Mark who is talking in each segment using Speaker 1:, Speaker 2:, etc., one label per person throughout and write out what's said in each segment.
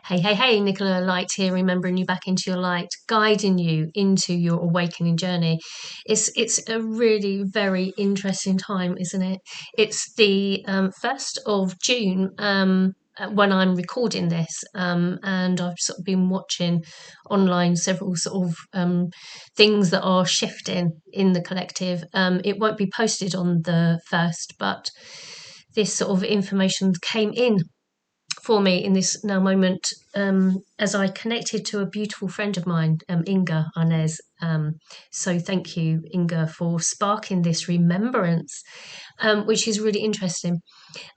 Speaker 1: Hey, hey, hey, Nicola Light here, remembering you back into your light, guiding you into your awakening journey. It's a really very interesting time, isn't it? It's the 1st of June when I'm recording this, and I've sort of been watching online several sort of things that are shifting in the collective. It won't be posted on the 1st, but this sort of information came in for me in this now moment as I connected to a beautiful friend of mine, Inga Arnez. So thank you, Inga, for sparking this remembrance, which is really interesting.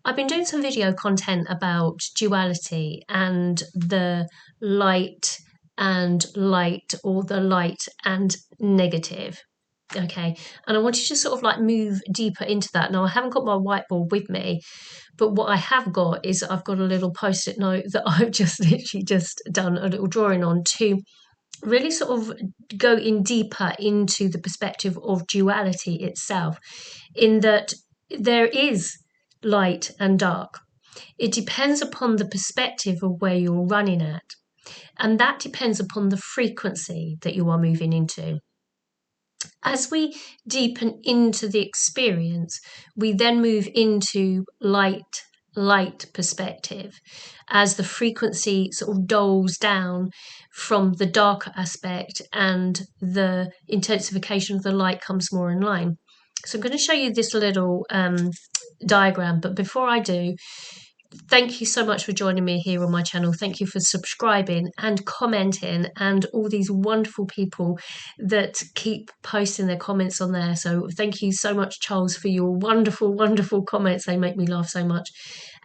Speaker 1: I've been doing some video content about duality and the light and light, or the light and negative. Okay, and I want you to sort of like move deeper into that. Now, I haven't got my whiteboard with me, but what I have got is I've got a little post-it note that I've just literally just done a little drawing on to really sort of go in deeper into the perspective of duality itself, in that there is light and dark. It depends upon the perspective of where you're running at, and that depends upon the frequency that you are moving into. As we deepen into the experience, we then move into light perspective as the frequency sort of doles down from the darker aspect and the intensification of the light comes more in line. So I'm going to show you this little diagram, but before I do, thank you so much for joining me here on my channel. Thank you for subscribing and commenting, and all these wonderful people that keep posting their comments on there. So thank you so much, Charles, for your wonderful, wonderful comments. They make me laugh so much.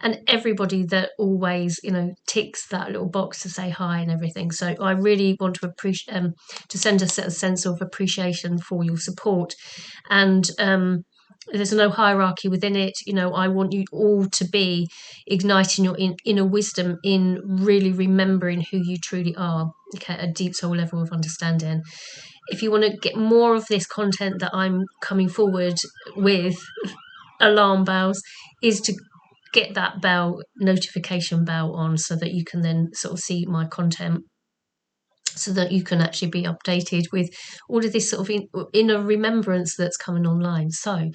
Speaker 1: And everybody that always, ticks that little box to say hi and everything. So I really want to appreciate, to send a sense of appreciation for your support. And there's no hierarchy within it. I want you all to be igniting your inner wisdom in really remembering who you truly are, okay, a deep soul level of understanding. If you want to get more of this content that I'm coming forward with, alarm bells, is to get that notification bell on, so that you can then sort of see my content, so that you can actually be updated with all of this sort of inner remembrance that's coming online. So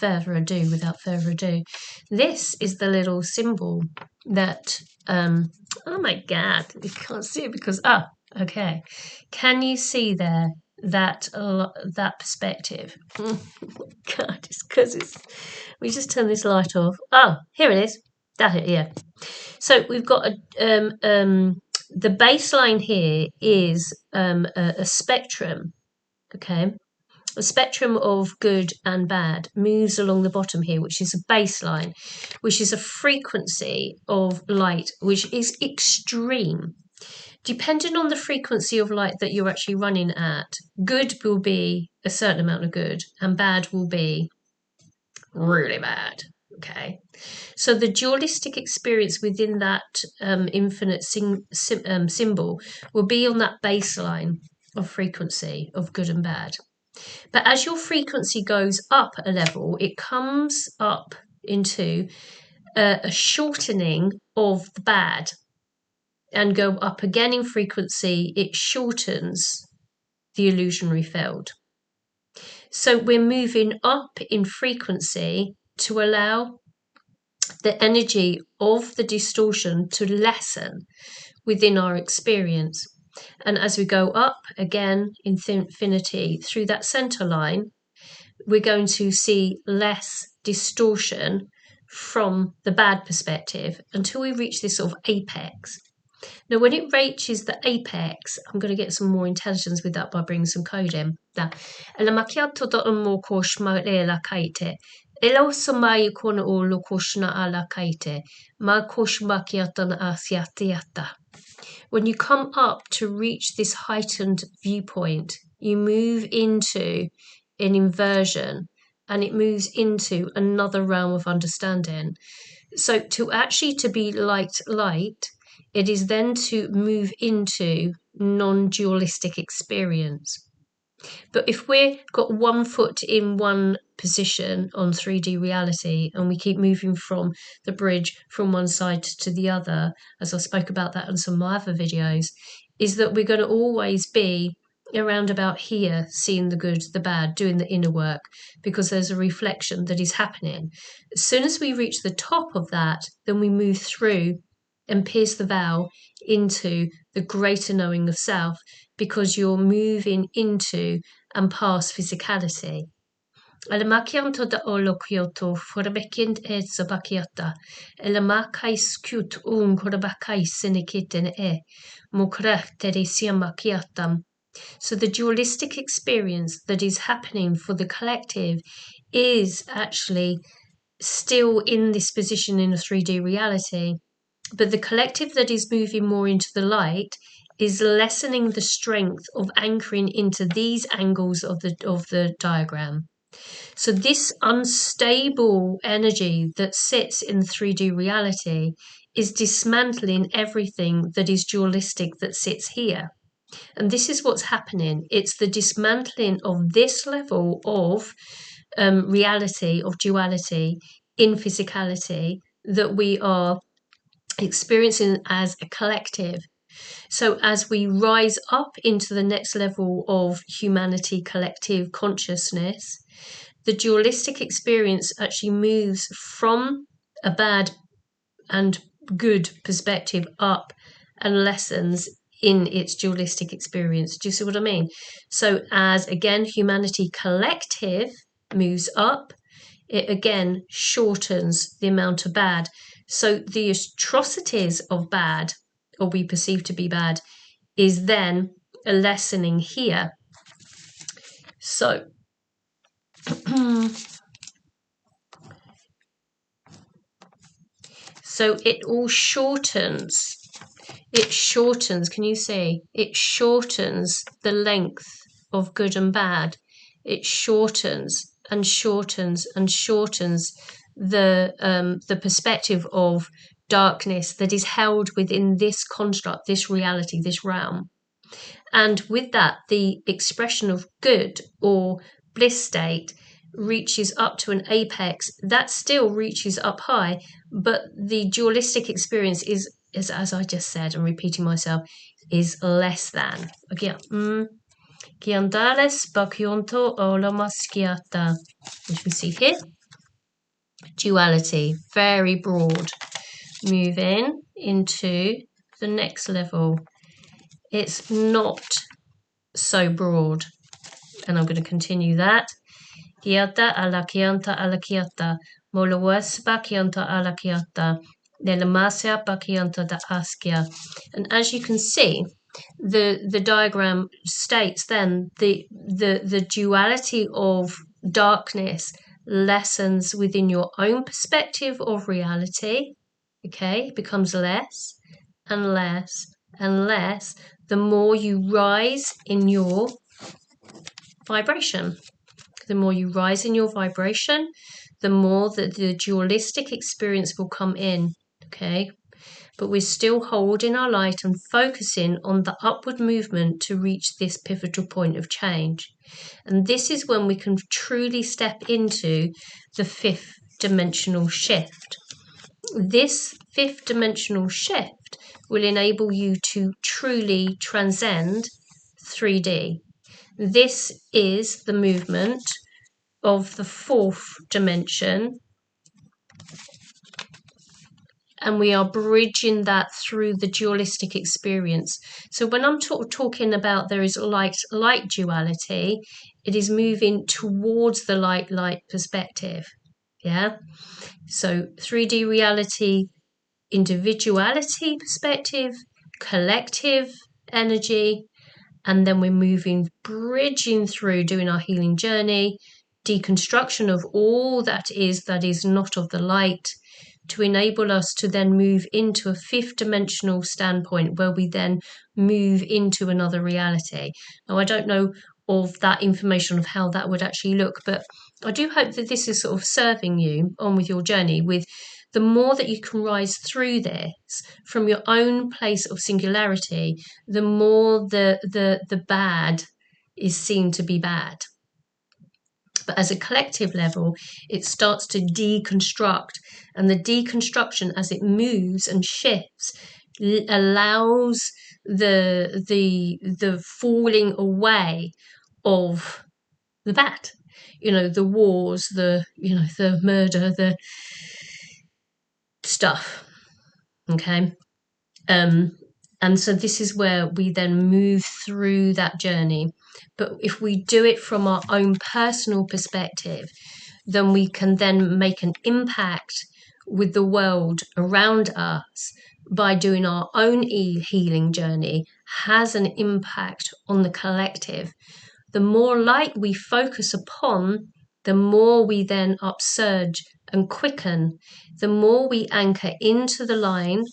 Speaker 1: without further ado, this is the little symbol that, oh my God, you can't see it because, okay. Can you see there that perspective? God, it's because we just turn this light off. Oh, here it is. That's it, yeah. So we've got the baseline here is a spectrum, okay? A spectrum of good and bad moves along the bottom here, which is a baseline, which is a frequency of light, which is extreme. Depending on the frequency of light that you're actually running at, good will be a certain amount of good, and bad will be really bad. Okay, so the dualistic experience within that infinite symbol will be on that baseline of frequency of good and bad. But as your frequency goes up a level, it comes up into a shortening of the bad, and go up again in frequency. It shortens the illusionary field. So we're moving up in frequency to allow the energy of the distortion to lessen within our experience. And as we go up again in infinity through that center line, we're going to see less distortion from the bad perspective until we reach this sort of apex. Now, when it reaches the apex, I'm going to get some more intelligence with that by bringing some code in. When you come up to reach this heightened viewpoint, you move into an inversion, and it moves into another realm of understanding. So to be light, it is then to move into non-dualistic experience. But if we've got one foot in one position on 3D reality and we keep moving from the bridge from one side to the other, as I spoke about that in some of my other videos, is that we're going to always be around about here, seeing the good, the bad, doing the inner work, because there's a reflection that is happening. As soon as we reach the top of that, then we move through and pierce the veil into the greater knowing of self, because you're moving into and past physicality. Alamakianto da olokyoto forbekind et zabakiata. Elamakais kut korabakais sinikiten mokrahteri siamakiatam. So the dualistic experience that is happening for the collective is actually still in this position in a 3D reality. But the collective that is moving more into the light is lessening the strength of anchoring into these angles of the diagram. So this unstable energy that sits in 3D reality is dismantling everything that is dualistic that sits here. And this is what's happening. It's the dismantling of this level of reality, of duality in physicality that we are experiencing as a collective. So as we rise up into the next level of humanity collective consciousness, the dualistic experience actually moves from a bad and good perspective up and lessens in its dualistic experience. Do you see what I mean? So as, again, humanity collective moves up, it again shortens the amount of bad. So the atrocities of bad, or we perceive to be bad, is then a lessening here. So so it all shortens. It shortens, can you see? It shortens the length of good and bad. It shortens and shortens and shortens the perspective of darkness that is held within this construct, this reality, this realm. And with that, the expression of good or bliss state reaches up to an apex. That still reaches up high, but the dualistic experience is as I just said, and repeating myself, is less than. Okay. Kiandales bakionto olamaskiata. Which we see here. Duality, very broad. Moving into the next level. It's not so broad. And I'm going to continue that. Kiata alakianta alakiata. Molowesba kianta alakiata. Nelamasia bakianta da askia. And as you can see, the diagram states then the duality of darkness lessens within your own perspective of reality. Okay, it becomes less and less and less the more you rise in your vibration. The more you rise in your vibration, the more that the dualistic experience will come in. Okay, but we're still holding our light and focusing on the upward movement to reach this pivotal point of change. And this is when we can truly step into the fifth dimensional shift. This fifth dimensional shift will enable you to truly transcend 3D. This is the movement of the fourth dimension, and we are bridging that through the dualistic experience. So when I'm talking about there is light duality, it is moving towards the light perspective. Yeah. So 3D reality, individuality perspective, collective energy, and then we're bridging through, doing our healing journey, deconstruction of all that is not of the light, to enable us to then move into a fifth dimensional standpoint where we then move into another reality. Now, I don't know of that information of how that would actually look, but I do hope that this is sort of serving you on with your journey. With the more that you can rise through this from your own place of singularity, the more the bad is seen to be bad. But as a collective level, it starts to deconstruct, and the deconstruction, as it moves and shifts, allows the falling away of the bad. The wars, the murder, the stuff. Okay. And so this is where we then move through that journey. But if we do it from our own personal perspective, then we can then make an impact with the world around us by doing our own healing journey, has an impact on the collective. The more light we focus upon, the more we then upsurge and quicken, the more we anchor into the line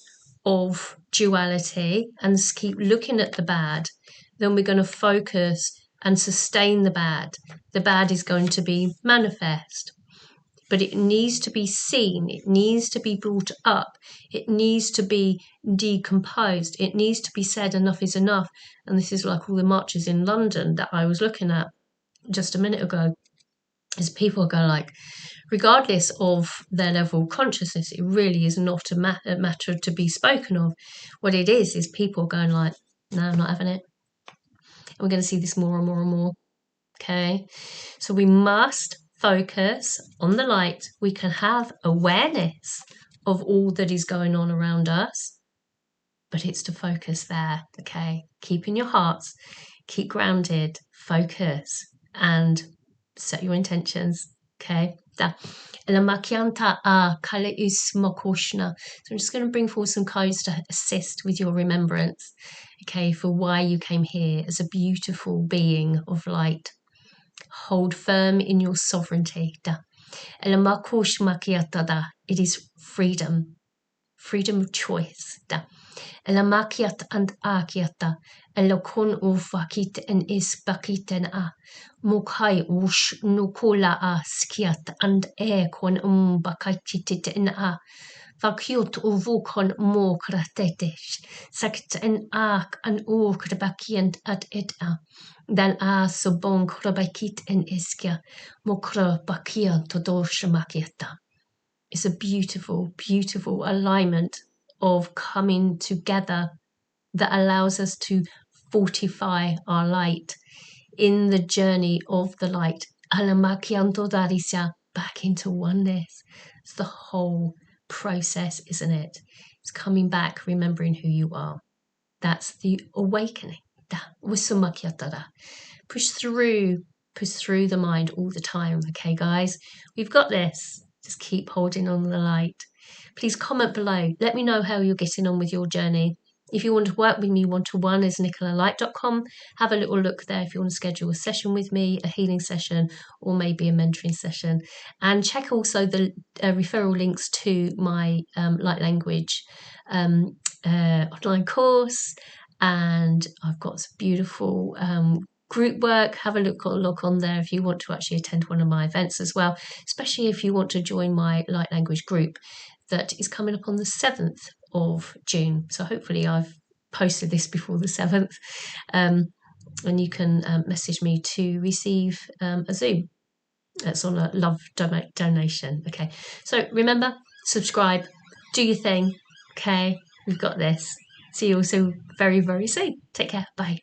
Speaker 1: of duality and keep looking at the bad, then we're going to focus and sustain the bad. The bad is going to be manifest, but it needs to be seen, it needs to be brought up, it needs to be decomposed, it needs to be said enough is enough. And this is like all the marches in London that I was looking at just a minute ago, is people go like, regardless of their level of consciousness, it really is not a matter to be spoken of. What it is people going like, no, I'm not having it. And we're going to see this more and more and more. Okay, so we must focus on the light. We can have awareness of all that is going on around us, but it's to focus there. Okay, keep in your hearts, keep grounded, focus, and set your intentions. Okay. So I'm just going to bring forward some codes to assist with your remembrance, okay, for why you came here as a beautiful being of light. Hold firm in your sovereignty. It is freedom, freedom of choice. Elamakiat and akiata, elokon ufakit and isbakiten a, mukai ush nukola a skiat and ekon bakachitit in a, vakyut uvukon mokratetesh, sakt en ak an ukrabakient at et a, dan a sobon krabakit en iskia, mokra bakian todoshamakiata. It's a beautiful, beautiful alignment of coming together that allows us to fortify our light in the journey of the light. Back into oneness. It's the whole process, isn't it? It's coming back, remembering who you are. That's the awakening. Push through the mind all the time. Okay, guys, we've got this. Just keep holding on the light. Please comment below. Let me know how you're getting on with your journey. If you want to work with me one-to-one, is nicolalight.com. Have a little look there if you want to schedule a session with me, a healing session, or maybe a mentoring session. And check also the referral links to my light language online course. And I've got some beautiful group work. Have a look on there if you want to actually attend one of my events as well, especially if you want to join my light language group that is coming up on the 7th of June. So hopefully I've posted this before the 7th, and you can message me to receive a Zoom. That's on a love donation. Okay, so remember, subscribe, do your thing. Okay, we've got this. See you all so very, very soon. Take care. Bye.